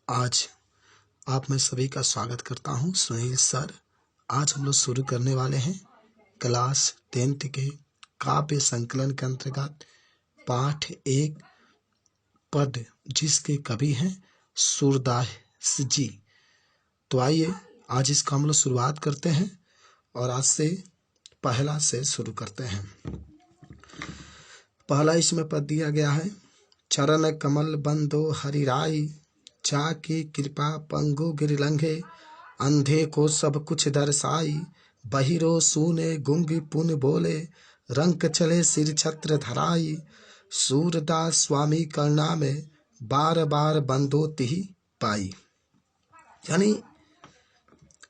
आज आप में सभी का स्वागत करता हूं। सुनील सर, आज हम लोग शुरू करने वाले हैं क्लास 10th के काव्य संकलन के अंतर्गत पाठ 1 पद, जिसके कवि हैं सूरदास जी। तो आइए आज इसका हम लोग शुरुआत करते हैं और आज से पहला से शुरू करते हैं। पहला इसमें पद दिया गया है, चरण कमल बंदो हरिराई, जाकी कृपा पंगु गिर लंघे, अंधे को सब कुछ दर्शाई, बहिरो सुने गुंगी पुन बोले, रंक चले सिर छत्र धराई, सूरदास स्वामी करना में बार बार बंदो तिहि पाई। यानी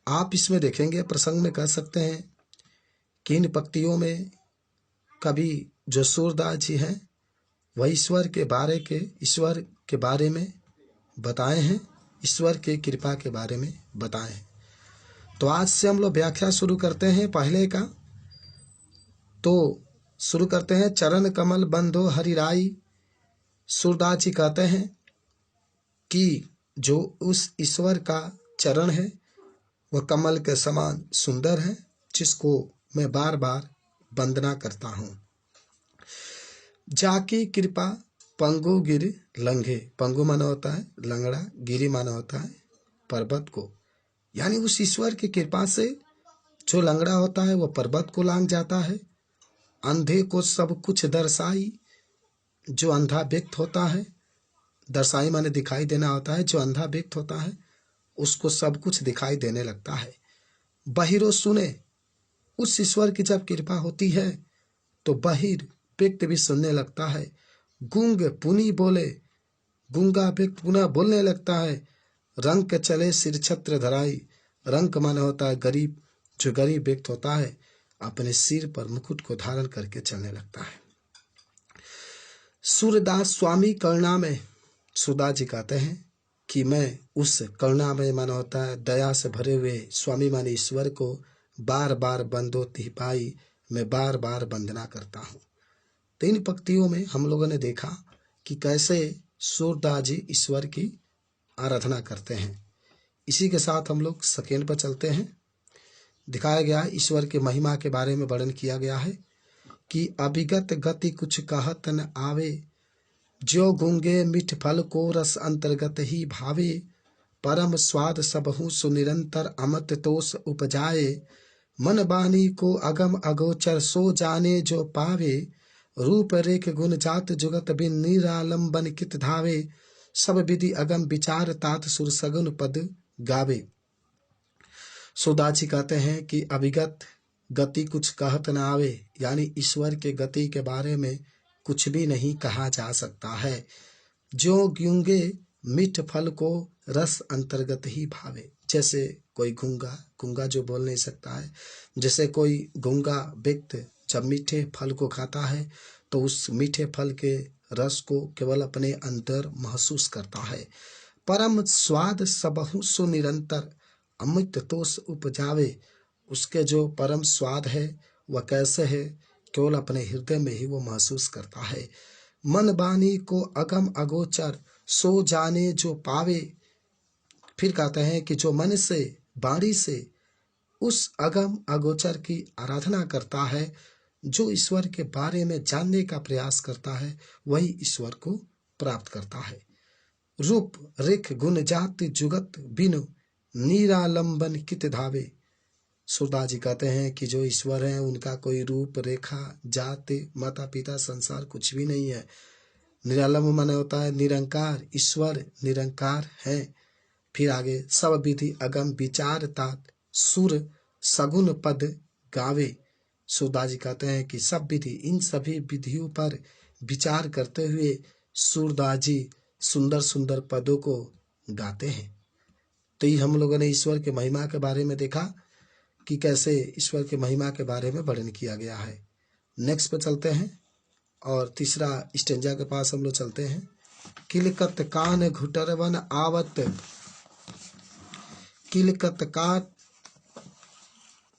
आप इसमें देखेंगे, प्रसंग में कह सकते हैं कि इन पंक्तियों में कवि जो सूरदास जी हैं वह ईश्वर के बारे में बताए हैं, ईश्वर के कृपा के बारे में बताए हैं। तो आज से हम लोग व्याख्या शुरू करते हैं पहले का। तो शुरू करते हैं, चरण कमल बंदो हरिराई। सूरदास जी कहते हैं कि जो उस ईश्वर का चरण है वह कमल के समान सुंदर है, जिसको मैं बार बार वंदना करता हूँ। जाकी कृपा पंगु गिर लंघे, पंगु माना होता है लंगड़ा, गिरी माना होता है पर्वत को। यानी उस ईश्वर की कृपा से जो लंगड़ा होता है वह पर्वत को लांघ जाता है। अंधे को सब कुछ दर्शाई, जो अंधा व्यक्त होता है, दर्शाई माने दिखाई देना होता है, जो अंधा व्यक्त होता है उसको सब कुछ दिखाई देने लगता है। बहिरो सुने, उस ईश्वर की जब कृपा होती है तो बहिर व्यक्त भी सुनने लगता है। गूंग पुनी बोले, गूंगा व्यक्त पुनः बोलने लगता है। रंक चले सिर छत्र धराई, रंक माने होता है गरीब, जो गरीब व्यक्त होता है अपने सिर पर मुकुट को धारण करके चलने लगता है। सूरदास स्वामी करुणा में, सूरदास जी कहते हैं कि मैं उस करुणा में माना होता है दया से भरे हुए स्वामी माने ईश्वर को बार बार बंदो तिहि पाई, मैं बार बार वंदना करता हूँ। तो इन पंक्तियों में हम लोगों ने देखा कि कैसे सूरदास जी ईश्वर की आराधना करते हैं। इसी के साथ हम लोग सेकेंड पर चलते हैं। दिखाया गया ईश्वर के महिमा के बारे में वर्णन किया गया है कि अभिगत गति कुछ कहत न आवे, जो गूंगे मिठ फल को रस अंतर्गत ही भावे, परम स्वाद सबहु सुनिरंतर अमृत तोष उपजाए, मन बानी को अगम अगोचर सो जाने जो पावे, रूप रेख गुण जात जुगत बिन निरालंबन कित धावे, सब विधि अगम विचार तात सुर सगुन पद गावे। सूरदास जी कहते हैं कि अभिगत गति कुछ कहत न आवे, यानी ईश्वर के गति के बारे में कुछ भी नहीं कहा जा सकता है। जो गूंगे मीठ फल को रस अंतर्गत ही भावे, जैसे कोई गूंगा जो बोल नहीं सकता है, जैसे कोई गूंगा व्यक्ति जब मीठे फल को खाता है तो उस मीठे फल के रस को केवल अपने अंतर महसूस करता है। परम स्वाद सबहु सुनिरंतर अमृत तोष उपजावे, उसके जो परम स्वाद है वह कैसे है, केवल अपने हृदय में ही वो महसूस करता है। मन बानी को अगम अगोचर सो जाने जो पावे, फिर कहते हैं कि जो मन से वाणी से उस अगम अगोचर की आराधना करता है, जो ईश्वर के बारे में जानने का प्रयास करता है, वही ईश्वर को प्राप्त करता है। रूप रेख गुण जाति जुगत बिनु निरालंबन कित धावे। सूरदास जी कहते हैं कि जो ईश्वर है उनका कोई रूप रेखा जाति माता पिता संसार कुछ भी नहीं है। निरालंब माने होता है निरंकार, ईश्वर निरंकार है। फिर आगे सब विधि अगम विचार तात सुर सगुन पद गावे। सूरदास जी कहते हैं कि सब विधि, इन सभी विधियों पर विचार करते हुए सूरदास जी सुंदर सुंदर पदों को गाते हैं। तो ये हम लोगों ने ईश्वर के महिमा के बारे में देखा कि कैसे ईश्वर के महिमा के बारे में वर्णन किया गया है। नेक्स्ट पे चलते हैं और तीसरा स्टेंजा के पास हम लोग चलते हैं। किलकत कान घुटरवन आवत, किलकत काट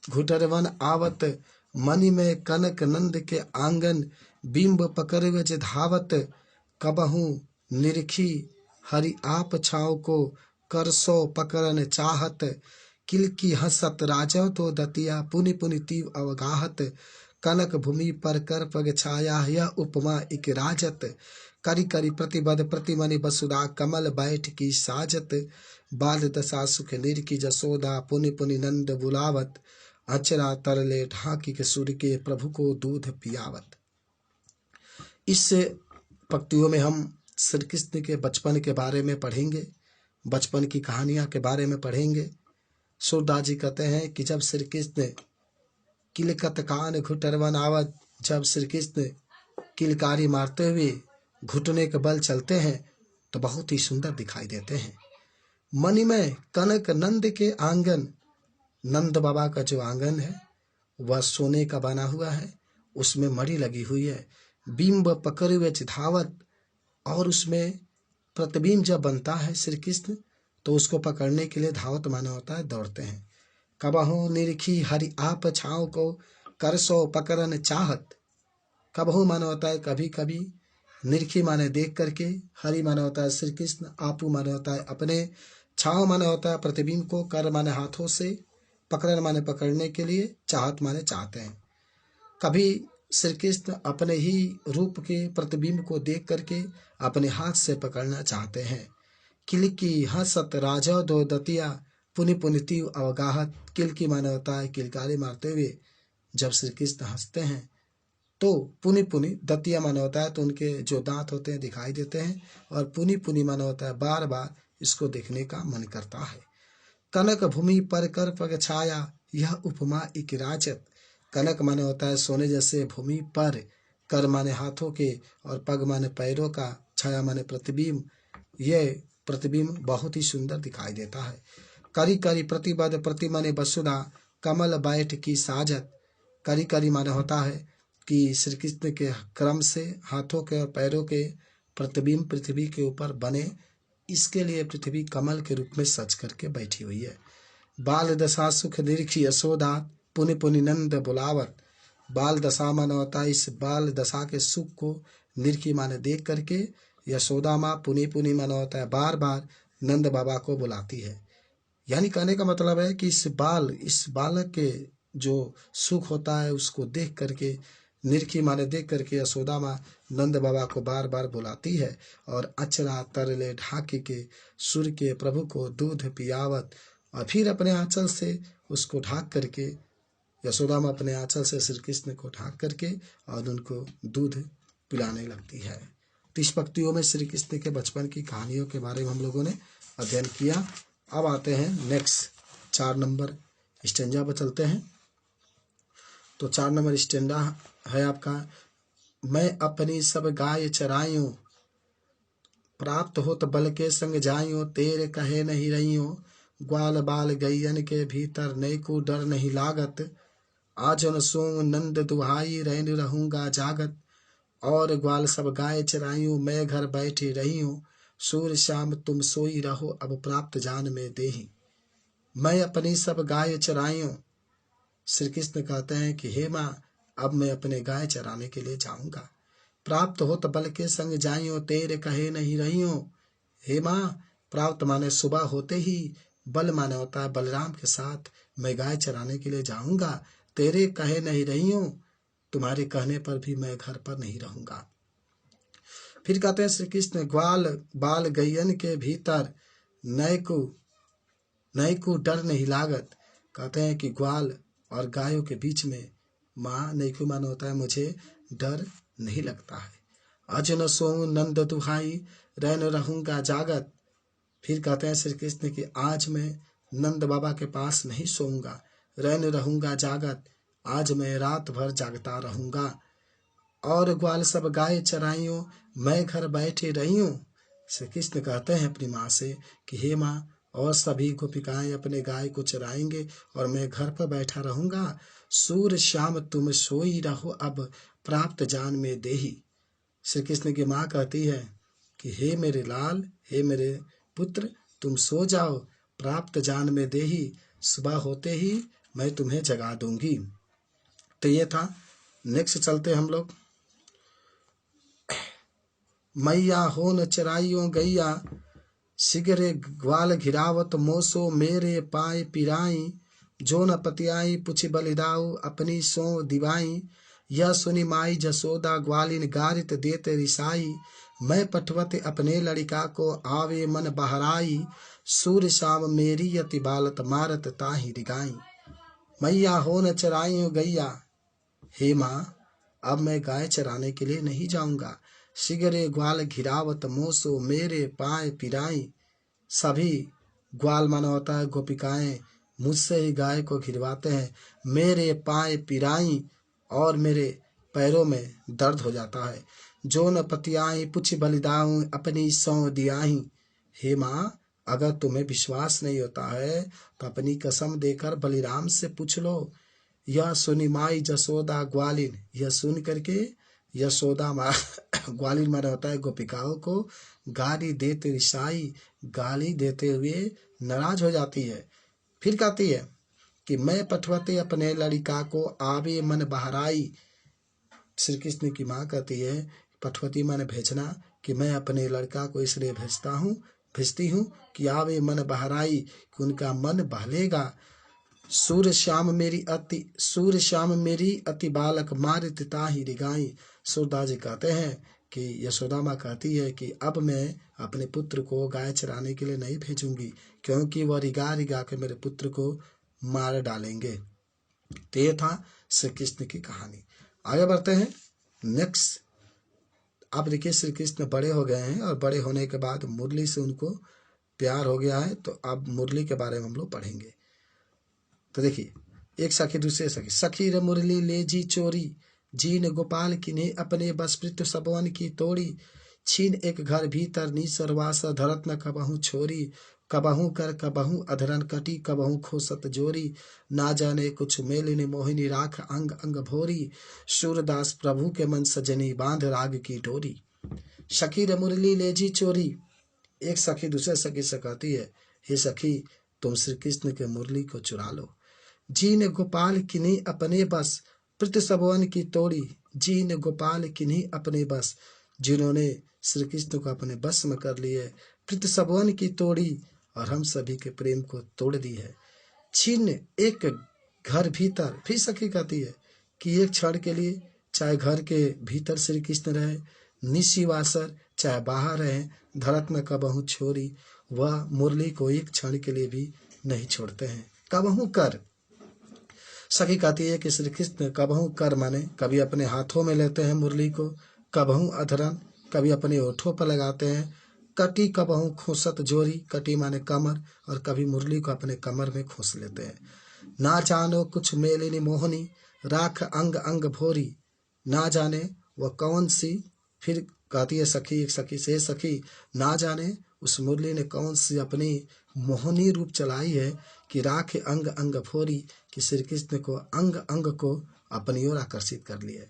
घुटरवन आवत, मणि में कनक नंद के आंगन, बिंब पकड़वे जे धावत, कबहू निरखी हरि आप छाव को, करसो पकड़न चाहत, किल की हसत राजव तो दतिया, पुनि पुनि तीव अवगाहत, कनक भूमि पर कर पग छाया, यह उपमा इक राजत, करी करी प्रतिबद्ध प्रतिमनि बसुधा, कमल बैठ की साजत, बाल दशा सुख निरखी जसोदा, पुनि पुनि नंद बुलावत, अचरा तरले ढाकी के सूर्य के प्रभु को दूध पियावत। इस पंक्तियों में हम श्री कृष्ण के बचपन के बारे में पढ़ेंगे, बचपन की कहानियां के बारे में पढ़ेंगे। सूरदास जी कहते हैं कि जब श्री कृष्ण किलकत कान घुटरवन आवत, जब श्री कृष्ण किलकारी मारते हुए घुटने के बल चलते हैं तो बहुत ही सुंदर दिखाई देते हैं। मणि में कनक नंद के आंगन, नंद बाबा का जो आंगन है वह सोने का बना हुआ है, उसमें मणि लगी हुई है। बिंब पकड़े हुए चिधावत, और उसमें प्रतिबिंब जब बनता है श्री कृष्ण तो उसको पकड़ने के लिए धावत माना होता है, दौड़ते हैं। कबहू निरखी हरि आप छाँव को, करसो पकड़न चाहत। कबहू माना होता है कभी कभी, निरखी माने देख करके, हरि माना होता है श्री कृष्ण, आपू माना होता है अपने, छाँव माना होता है प्रतिबिंब को, कर माने हाथों से, पकड़न माने पकड़ने के लिए, चाहत माने चाहते हैं। कभी श्री कृष्ण अपने ही रूप के प्रतिबिंब को देख करके अपने हाथ से पकड़ना चाहते हैं। किलकी हसत राजव दो दतिया, पुनि पुनि तीव अवगाहत। किलकी माना होता है किलकारी मारते हुए जब श्री कृष्ण हंसते हैं तो पुनि पुनि, दतिया माना होता है तो उनके जो दांत होते हैं दिखाई देते हैं, और पुनि पुनि माना होता है बार बार इसको देखने का मन करता है। कनक भूमि पर कर पग छाया, यह उपमा इक राजत। कनक माने होता है सोने जैसे भूमि पर, कर माने हाथों के, और पग माने पैरों का, छाया माने प्रतिबिंब। ये प्रतिबिंब बहुत ही सुंदर दिखाई देता है। करी करी प्रतिबद्ध प्रतिमने बसुधा, कमल बैठ की साजत। करी करी माने होता है कि श्री कृष्ण के क्रम से हाथों के और पैरों के प्रतिबिंब पृथ्वी के ऊपर बने, इसके लिए पृथ्वी कमल के रूप में सज करके बैठी हुई है। बाल दशा सुख निरखी यशोदा, पुनि पुनि नंद बुलावत। बाल दशा माना होता है इस बाल दशा के सुख को, निरखी माने देख करके, यशोदा माँ पुनि पुनि माना होता है बार बार नंद बाबा को बुलाती है। यानी कहने का मतलब है कि इस बालक के जो सुख होता है उसको देख करके, निरखी माने देख करके यशोदा माँ नंद बाबा को बार बार बुलाती है, और अचरा तरले ढाके के सूर्य के प्रभु को दूध पियावत। और फिर अपने आंचल से उसको ढाक करके, यशोदा माँ अपने आंचल से श्री कृष्ण को ढाक करके और उनको दूध पिलाने लगती है। तो इस पंक्तियों में श्री कृष्ण के बचपन की कहानियों के बारे में हम लोगों ने अध्ययन किया। अब आते हैं नेक्स्ट 4 नंबर स्टेंजा पर चलते हैं। तो 4 नंबर स्टेंजा है आपका, मैं अपनी सब गाय चरायूं, प्राप्त हो तो बल के संग जायूं, तेरे कहे नहीं रहियूं, ग्वाल बाल गैयन के भीतर नैको डर नहीं लागत, आजन सोंग नंद दुहाई रहन रहूंगा जागत, और ग्वाल सब गाय चरायूं, मैं घर बैठी रही हूँ, सूर्य शाम तुम सोई रहो, अब प्राप्त जान में देही। मैं अपनी सब गाय चरायूं, श्री कृष्ण कहते हैं कि हे माँ अब मैं अपने गाय चराने के लिए जाऊंगा। प्राप्त हो तो बल के संग जाइयो, तेरे कहे नहीं रहियो। हे माँ प्राप्त माने सुबह होते ही, बल माने होता है बलराम के साथ मैं गाय चराने के लिए जाऊंगा, तेरे कहे नहीं रहियो, तुम्हारे कहने पर भी मैं घर पर नहीं रहूंगा। फिर कहते हैं श्री कृष्ण, ग्वाल बाल गैयन के भीतर नैको डर नहीं लागत। कहते हैं कि ग्वाल और गायों के बीच में माँ नैको माना होता है मुझे डर नहीं लगता है। अजन सोऊं नंद दुहाई, रहन रहूंगा जागत। फिर कहते हैं श्री कृष्ण कि आज मैं नंद बाबा के पास नहीं सोऊंगा, रहन रहूंगा जागत, आज मैं रात भर जागता रहूंगा। और ग्वाल सब गाय चराइयों, मैं घर बैठे रही हूँ। श्री कृष्ण कहते हैं अपनी माँ से कि हे माँ और सभी गोपिकाएं अपने गाय को चराएंगे और मैं घर पर बैठा रहूंगा, सूर्य शाम तुम सोई रहो, अब प्राप्त जान में देही। श्री कृष्ण की माँ कहती है कि हे मेरे लाल, हे मेरे पुत्र, तुम सो जाओ, प्राप्त जान में देही, सुबह होते ही मैं तुम्हें जगा दूंगी। तो ये था। नेक्स्ट चलते हम लोग। मैया हो न चराइयों गैया, सिगरे ग्वाल घिरावत मोसो मेरे पाए पिराई, जो न पतियाई पुछि बलिदाऊ अपनी सो दिवाई। यह सुनी माई जसोदा ग्वालिन गारित देते रिसाई, मैं पठवत अपने लड़िका को आवे मन बहराई। सूर शाम मेरी यति बालत मारत ताहि रिगाई, मैया हो न चराई गैया। हे माँ, अब मैं गाय चराने के लिए नहीं जाऊंगा। सिगरे ग्वाल घिरावत मोसो मेरे पाए पिराई, सभी ग्वाल माना होता है गोपिकाएं मुझसे ही गाय को घिरवाते हैं। मेरे पाए पिराई, और मेरे पैरों में दर्द हो जाता है। जो न पतियाई पुछ बलिदाऊं अपनी सौ दियाही। हे माँ, अगर तुम्हें विश्वास नहीं होता है तो अपनी कसम देकर बलिराम से पूछ लो। यह सुनी माई जसोदा ग्वालिन, यह सुन करके यशोदा माँ ग्वालिन माना होता है गोपिकाओं को गाली देते रिसाई, गाली देते हुए नाराज हो जाती है। फिर कहती है कि मैं पठवते अपने लड़िका को आवे मन बहराई। श्री कृष्ण की माँ कहती है पठवती माने भेजना, कि मैं अपने लड़का को इसलिए भेजती हूँ कि आवे मन बहराई, कि उनका मन बहलेगा। सूर श्याम मेरी अति बालक मारित ताहि रिगाई। सूरदास जी कहते हैं कि यशोदा माँ कहती है कि अब मैं अपने पुत्र को गाय चराने के लिए नहीं भेजूंगी, क्योंकि वह रिगा रिगा के मेरे पुत्र को मार डालेंगे। तो ये था श्री कृष्ण की कहानी। आगे बढ़ते हैं नेक्स्ट। अब देखिए श्री कृष्ण बड़े हो गए हैं और बड़े होने के बाद मुरली से उनको प्यार हो गया है, तो अब मुरली के बारे में हम लोग पढ़ेंगे। तो देखिए, एक सखी दूसरे सखी, सखी रे मुरली ले जी चोरी, जीन गोपाल किन्हे अपने बस पृथ्वी सबवन की तोड़ी। छीन एक घर भीतर नी सरवास धरत न कबहू छोरी। कबहू कर कबहू अधरन कटी कबहू खोसत जोरी। ना जाने कुछ मेलिनी मोहिनी राख अंग अंग भोरी। सूरदास प्रभु के मन सजनी बांध राग की डोरी। सखी रे मुरली ले जी चोरी, एक सखी दूसरे सखी से कहती है, हे सखी, तुम श्री कृष्ण के मुरली को चुरा लो। जी ने गोपाल किन्हीं अपने बस पृथ्वी सबवन की तोड़ी। जी ने गोपाल किन्हीं अपने बस, जिन्होंने श्री कृष्ण को अपने बस में कर लिए, पृथ्वी सबवन की तोड़ी, और हम सभी के प्रेम को तोड़ दी है। छीन एक घर भीतर, फिर सखी कहती है कि एक क्षण के लिए चाहे घर के भीतर श्री कृष्ण रहे, निशिवासर चाहे बाहर रहे, धरत में कबहू छोरी, वह मुरली को एक क्षण के लिए भी नहीं छोड़ते हैं। कबहू कर, सखी कहती है कि श्री कृष्ण कबहू कर माने कभी अपने हाथों में लेते हैं मुरली को, कबहू अधरन कभी अपने ओठों पर लगाते हैं, कटी कबहू खोसत जोरी, कटी माने कमर, और कभी मुरली को अपने कमर में खोस लेते हैं। ना जानो कुछ मेलिनी मोहनी राख अंग अंग भोरी, ना जाने वह कौन सी, फिर कहती है सखी एक सखी से, सखी ना जाने उस मुरली ने कौन सी अपनी मोहनी रूप चलाई है कि राख अंग अंग भोरी, कि श्री कृष्ण को अंग अंग को अपनी ओर आकर्षित कर लिए।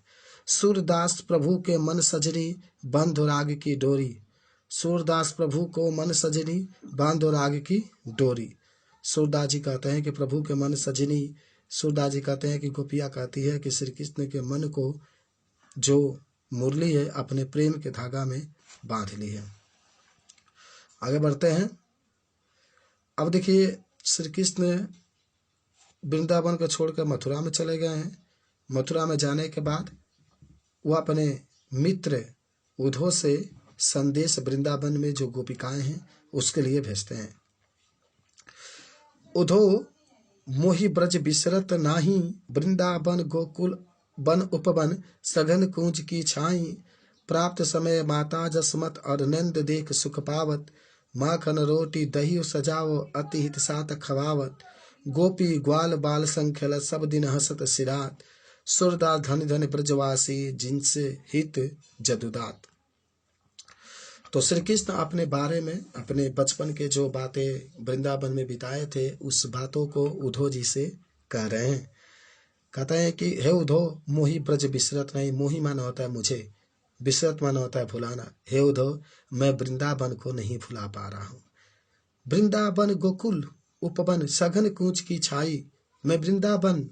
सूरदास प्रभु के मन सजनी बांधो राग की डोरी। सूरदास प्रभु को मन सजनी बांधो राग की डोरी। सूरदास जी कहते हैं कि प्रभु के मन सजनी, सूरदास जी कहते हैं कि गोपिया कहती है कि श्री कृष्ण के मन को जो मुरली है अपने प्रेम के धागा में बांध ली है। आगे बढ़ते हैं। अब देखिए, श्री कृष्ण वृंदावन को छोड़कर मथुरा में चले गए हैं। मथुरा में जाने के बाद वह अपने मित्र उद्धव से संदेश वृंदावन में जो गोपिकाएं हैं उसके लिए भेजते हैं। उद्धव मोहि ब्रज बिसरत नाही, वृंदावन गोकुल बन उपवन सघन कुंज की छाई। प्राप्त समय माता जसमत और नंद देख सुख पावत, माखन रोटी दही सजाओ अति हित सात खवावत। गोपी ग्वाल बाल संख्यल सब दिन हसत सिरात, सूरदास धन धन ब्रजवासी जिनसे हित जदुदात। तो श्री कृष्ण अपने बारे में अपने बचपन के जो बातें वृंदावन में बिताए थे उस बातों को उद्धव जी से कह रहे हैं। कहते हैं कि हे उद्धव, मोहि ब्रज बिसरत नहीं, मोहि माना होता है मुझे, बिसरत माना होता है भुलाना। हे उद्धव, मैं वृंदावन को नहीं भुला पा रहा हूँ। वृंदावन गोकुल उपवन सघन कूंज की छाई, मैं वृंदावन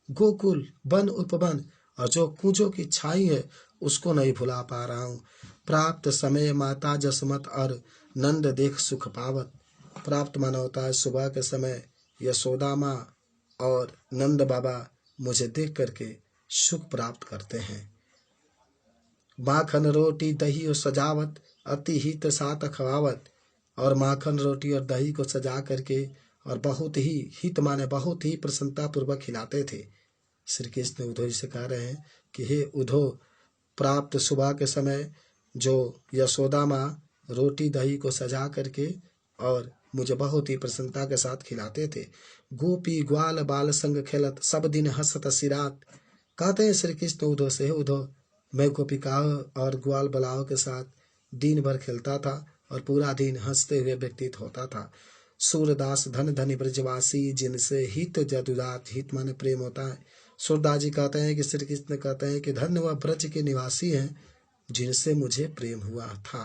गोकुल वन उपवन और जो कूंजों की छाई है उसको नहीं भुला पा रहा हूँ। प्राप्त समय माता जसमत और नंद देख सुख पावत। प्राप्त माना होता है सुबह के समय यशोदा माँ और नंद बाबा मुझे देख करके सुख प्राप्त करते हैं। माखन रोटी दही और सजावत अति हित साथ खवावत। और माखन रोटी और दही को सजा करके और बहुत ही हित माने बहुत ही प्रसन्नता पूर्वक खिलाते थे। श्री कृष्ण उद्धव जी से कह रहे हैं कि हे उद्धव, प्राप्त सुबह के समय जो यशोदा माँ रोटी दही को सजा करके और मुझे बहुत ही प्रसन्नता के साथ खिलाते थे। गोपी ग्वाल बाल संग खेलत सब दिन हंसत सिरात। कहते हैं श्री कृष्ण उद्धव से, उद्धव मैं गोपिकाओं और ग्वाल बलाओं के साथ दिन भर खेलता था और पूरा दिन हंसते हुए व्यतीत होता था। सूरदास धन धनी ब्रजवासी जिनसे हित जदुदात, हित माने प्रेम होता है। सूरदास जी कहते हैं कि श्री कृष्ण कहते हैं कि धन्य वह ब्रज के निवासी हैं जिनसे मुझे प्रेम हुआ था,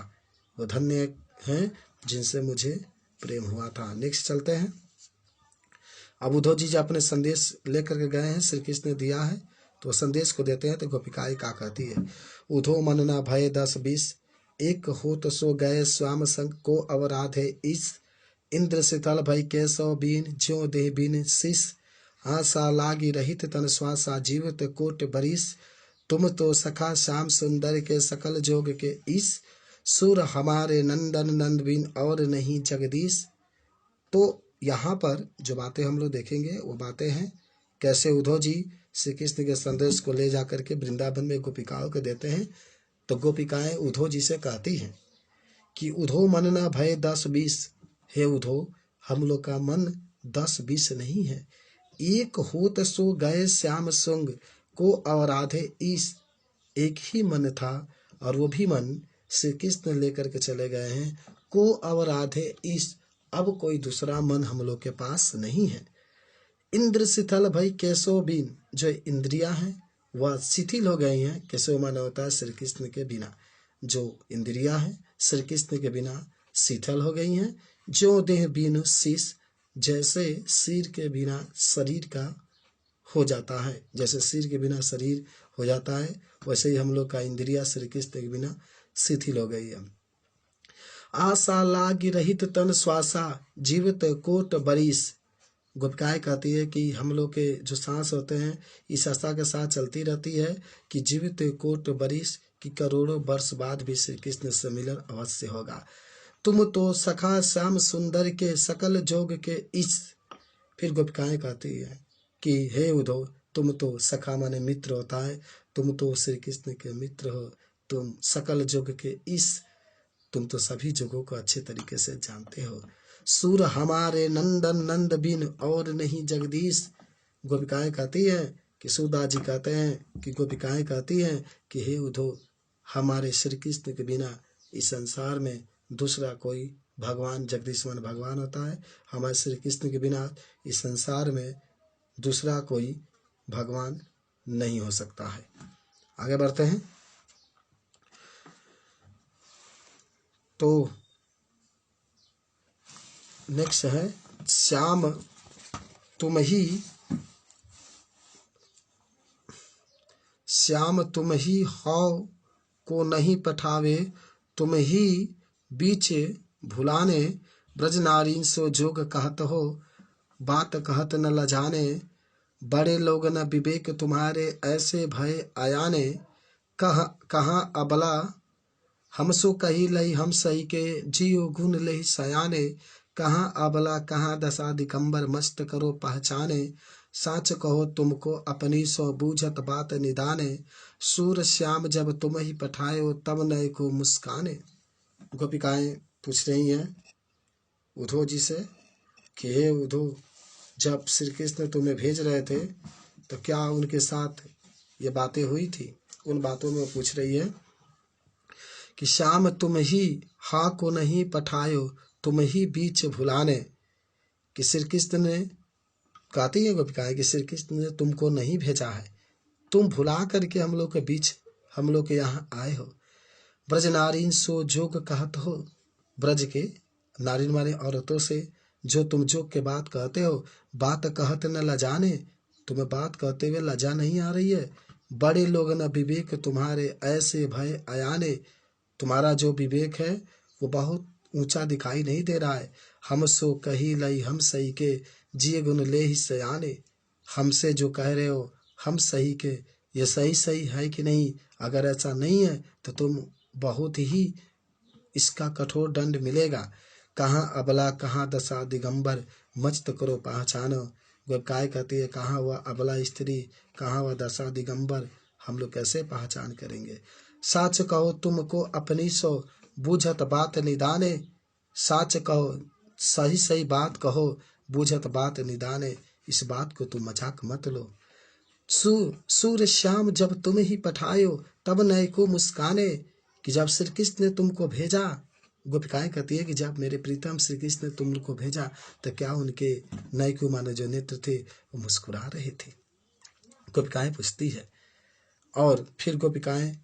वो धन्य हैं जिनसे मुझे प्रेम हुआ था। नेक्स्ट चलते हैं। अब उद्धव जी जो अपने संदेश लेकर के गए हैं, श्री कृष्ण ने दिया है तो संदेश को देते हैं। तो गोपिकाएं क्या कहती है, उद्धव मन न भय 10-20 एक हो तो सो गए स्वाम संग को अवराध है इस। इंद्र शीतल भई केशव बीन ज्यो देह बीन शीस। आशा लागी रहित तन श्वासा जीवित कोट बरिस। तुम तो सखा श्याम सुंदर के सकल जोग के ईश। सुर हमारे नंदन नंद बिन और नहीं जगदीश। तो यहाँ पर जो बातें हम लोग देखेंगे वो बातें हैं कैसे उद्धव जी श्री कृष्ण के संदेश को ले जाकर के वृंदावन में गोपिकाओं को देते हैं। तो गोपिकाएं उद्धव जी से कहती हैं कि उद्धव मन न भय 10-20। हे उद्धव, हम लोग का मन 10-20 नहीं है। एक होत सो गए श्याम संग को अवराधे ईश। एक ही मन था और वो भी मन श्री कृष्ण लेकर के चले गए हैं। को अवराधे ईश, अब कोई दूसरा मन हम लोग के पास नहीं है। इंद्र शिथिल भई केशव बीन, जो इंद्रियां हैं वह शिथिल हो गई हैं। केशव माना होता है श्री कृष्ण के बिना। जो इंद्रियां हैं श्री कृष्ण के बिना शिथिल हो गई हैं। जो देह बीनु शीश, जैसे सिर के बिना शरीर का हो जाता है, जैसे सिर के बिना शरीर हो जाता है वैसे ही हम लोग का इंद्रिया श्री कृष्ण के बिना शिथिल हो गई है। आशा लागी रहित तन श्वासा जीवित कोट बरिस। गोपिकाएं कहती है कि हम लोग के जो सांस होते हैं इस आशा के साथ चलती रहती है कि जीवित कोट बरिस, की करोड़ों वर्ष बाद भी श्री कृष्ण से मिलन अवश्य होगा। तुम तो सखा श्याम सुंदर के सकल जोग के इस। फिर गोपिकाएं कहती है कि हे उद्धव, तुम तो सखा माने मित्र होता है, तुम तो श्री कृष्ण के मित्र हो, तुम सकल जोग के इस, तुम तो सभी जोगों को अच्छे तरीके से जानते हो। सुर हमारे नंदन नंद बिन और नहीं जगदीश। गोपिकाएं कहती हैं कि सूरदास जी कहते हैं कि गोपिकाएं कहती हैं कि हे उद्धव, हमारे श्री कृष्ण के बिना इस संसार में दूसरा कोई भगवान, जगदीश मन भगवान होता है, हमारे श्री कृष्ण के बिना इस संसार में दूसरा कोई भगवान नहीं हो सकता है। आगे बढ़ते हैं। तो नेक्स्ट है श्याम तुम ही हौ को नहीं पठावे। तुम ही बीच भुलाने ब्रज नारीन सो जोग कहत हो। बात कहत न लजाने बड़े लोग न विवेक तुम्हारे ऐसे भय आयाने। कहाँ अबला हमसो कही लही हम सही के जियो गुण लही सयाने। कहाँ अबला कहाँ दशा दिगंबर मस्त करो पहचाने। साच कहो तुमको अपनी सो बूझत बात निदाने। सूर श्याम जब तुम ही पठायो तब नए को मुस्काने। गोपिकाएं पूछ रही हैं उद्धव जी से कि हे उद्धव, जब श्री कृष्ण तुम्हें भेज रहे थे तो क्या उनके साथ ये बातें हुई थी। उन बातों में वो पूछ रही है कि श्याम तुम ही हा को नहीं पठायो तुम ही बीच भुलाने। कि श्री कृष्ण ने कहती है गोपिकाएं कि श्री कृष्ण ने तुमको नहीं भेजा है, तुम भुला करके हम लोग के बीच, हम लोग के यहाँ आए हो। ब्रज नारीन सो जोग कहत हो, ब्रज के नारीन माने औरतों से जो तुम जोग के बात कहते हो। बात कहत न लजाने, तुम्हें बात कहते हुए लजा नहीं आ रही है। बड़े लोग न विवेक तुम्हारे ऐसे भय आयाने, तुम्हारा जो विवेक है वो बहुत ऊंचा दिखाई नहीं दे रहा है। हम सो कही लई हम सही के, जिए गुण ले ही सयाने। हमसे जो कह रहे हो हम सही के, ये सही सही है कि नहीं? अगर ऐसा नहीं है तो तुम बहुत ही इसका कठोर दंड मिलेगा। कहाँ अबला कहाँ दशा दिगंबर, मस्त करो पहचानो। गोपिकाएं कहती है कहाँ वह अबला स्त्री, कहाँ वह दशा दिगंबर, हम लोग कैसे पहचान करेंगे। साच कहो तुमको अपनी सो, बूझत बात निदाने। साच कहो, सही सही बात कहो, बूझत बात निदाने। इस बात को तुम मजाक मत लो। सूर्य श्याम जब तुम ही पठायो, तब नए को मुस्काने। कि जब श्री कृष्ण ने तुमको भेजा, गोपिकाएं कहती है कि जब मेरे प्रीतम श्री कृष्ण ने तुमको भेजा तो क्या उनके नए को माने जो नेत्र थे वो मुस्कुरा रहे थे? गोपिकाएं पूछती है। और फिर गोपिकाएं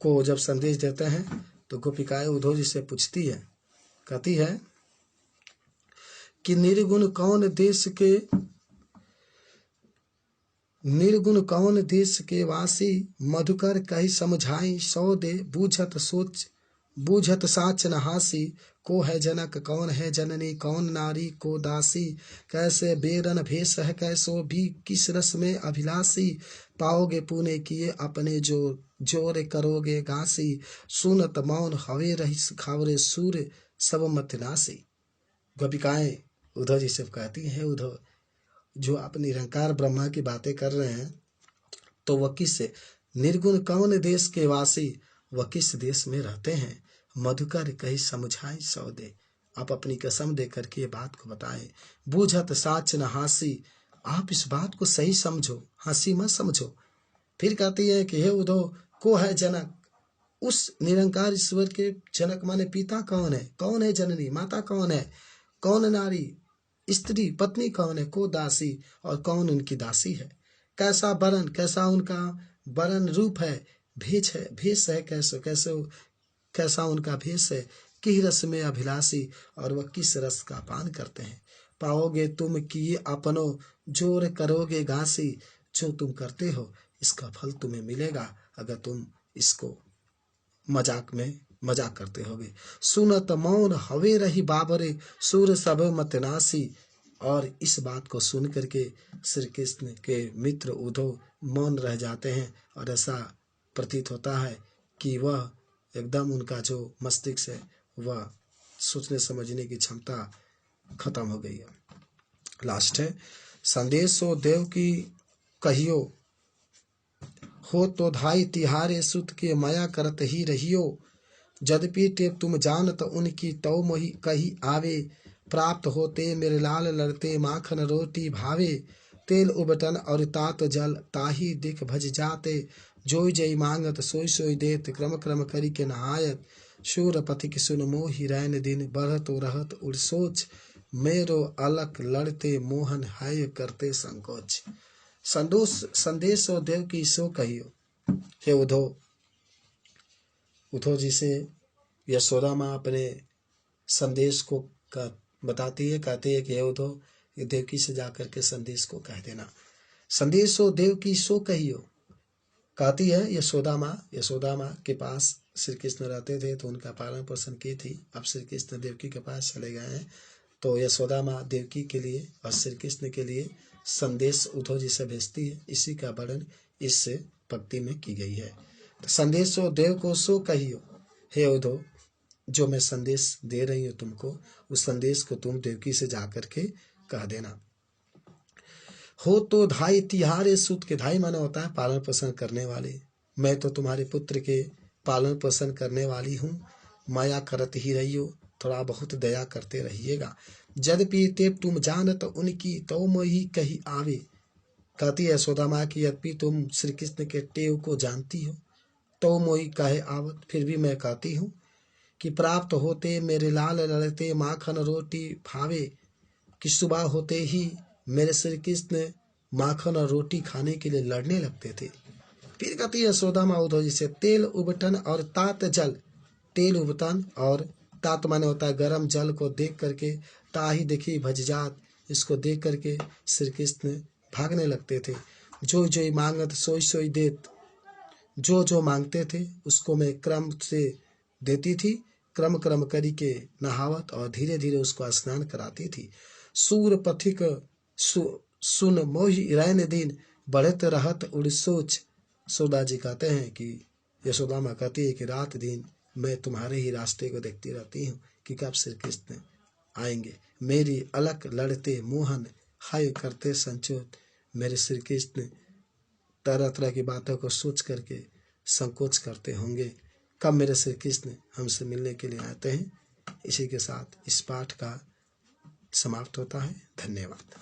को जब संदेश देते हैं तो गोपिकाएं उद्धव जी से पूछती है, कहती है कि निर्गुण कौन देश के वासी, मधुकर कही समझाई सौ दे, बूझत साच न हासी। को है जनक कौन है जननी, कौन नारी को दासी। कैसे बेरन भेष है कैसो भी, किस रस में अभिलाषी। पाओगे पुणे किए अपने जोर करोगे घासी। सुनत मौन हवे रही खावरे सूर्य, सब मत नासी। गोपिकाएं उद्धव जी से कहती हैं, उद्धव जो आप निरंकार ब्रह्मा की बातें कर रहे हैं तो वह किस निर्गुण कौन देश के वासी, वह किस देश में रहते हैं। मधुकर कही समझाई सौ दे, आप अपनी कसम दे करके ये बात को बताएं। बूझत साच न हासी, आप इस बात को सही समझो, हंसी मत समझो। फिर कहती है कि हे उद्धव, को है जनक, उस निरंकार ईश्वर के जनक माने पिता कौन है, कौन है जननी माता कौन है, कौन नारी स्त्री पत्नी कौन है, को दासी और कौन उनकी दासी है। कैसा वरण, कैसा उनका वरण रूप है, भेष है कैसा उनका भेष है। किस रस में अभिलाषी, और वह किस रस का पान करते हैं। पाओगे तुम किए अपनो, जोर करोगे घासी। जो तुम करते हो इसका फल तुम्हें मिलेगा अगर तुम इसको मजाक करते होगे। सुनत मौन हवे रही बाबरे, सूर सब मत नासी। और इस बात को सुन करके श्री कृष्ण के मित्र उद्धव मौन रह जाते हैं और ऐसा प्रतीत होता है कि वह एकदम उनका जो मस्तिष्क है वह सोचने समझने की क्षमता खत्म हो गई है। लास्ट है, संदेशो देव की कहियो, हो तो धाई तिहारे सुत के माया करत ही रहियो। यद्यपि ते तुम जानत उनकी तौ मोहि कही आवे। प्राप्त होते मेरे लाल लड़ते माखन रोटी भावे। तेल उबटन और तात जल ताही दिख भज जाते। जोई जय मांगत सोई सोई देत, क्रम क्रम करी के नहायत। शूर पथिक सुन मोहि रैन दिन, बढ़त रहत उड़ सोच। मेरो अलक लड़ते मोहन हाय करते संकोच। संदेश देव की सो कहियो। हे उद्धव जी से यशोदा माँ अपने संदेश को बताती है, कहती है कि हे उद्धव, देवकी से जाकर के संदेश को कह देना। संदेशो देव की सो कहियो, कहती है यशोदा माँ के पास श्री कृष्ण रहते थे तो उनका पालन पोषण की थी। अब श्री कृष्ण देवकी के पास चले गए हैं तो यशोदा माँ देवकी के लिए और श्री कृष्ण के लिए संदेश उद्धव जी से भेजती है। इसी का वर्णन इस पंक्ति में की गई है। तो संदेशो देव को सो कहियो, हे उद्धव, जो मैं संदेश दे रही हूँ तुमको, उस संदेश को तुम देवकी से जाकर के कह देना। हो तो धाई तिहारे सुत के, धाई माना होता है पालन पोषण करने वाले। मैं तो तुम्हारे पुत्र के पालन पोषण करने वाली हूँ, माया करत ही रहियो, थोड़ा बहुत दया करते रहिएगा। यद्यपि ते तुम जानत उनकी तो मोहि कही आवे। कहती है यशोदा माँ की यद्यपि तुम श्री कृष्ण के टेव को जानती हो तो मोहि कहे आवत, फिर भी मैं कहती हूँ कि प्राप्त होते मेरे लाल लड़ते माखन रोटी भावे। कि सुबह होते ही मेरे श्री कृष्ण माखन और रोटी खाने के लिए लड़ने लगते थे। फिर कहती है यशोदा माँ उद्धव जी से, तेल उबटन और तात जल, तेल उबटन और तात माने होता है गर्म जल को देख करके ताही देखी भजजात, इसको देख करके श्री कृष्ण भागने लगते थे। जो जो मांगत सोई सोई देत, जो जो मांगते थे उसको मैं क्रम से देती थी क्रम क्रम करी के नहावत और धीरे धीरे उसको स्नान कराती थी। सूर पथिक सुन मोहि रैन दिन बढ़त रहत उड़ सोच। यशोदा जी कहते हैं कि यशोदा माँ कहती है कि रात दिन मैं तुम्हारे ही रास्ते को देखती रहती हूँ कि कब श्री कृष्ण आएंगे। मेरी अलक लड़ते मोहन हाय करते संचोत। मेरे श्री कृष्ण तरह तरह की बातों को सोच करके संकोच करते होंगे कब मेरे श्री कृष्ण हमसे मिलने के लिए आते हैं। इसी के साथ इस पाठ का समाप्त होता है। धन्यवाद।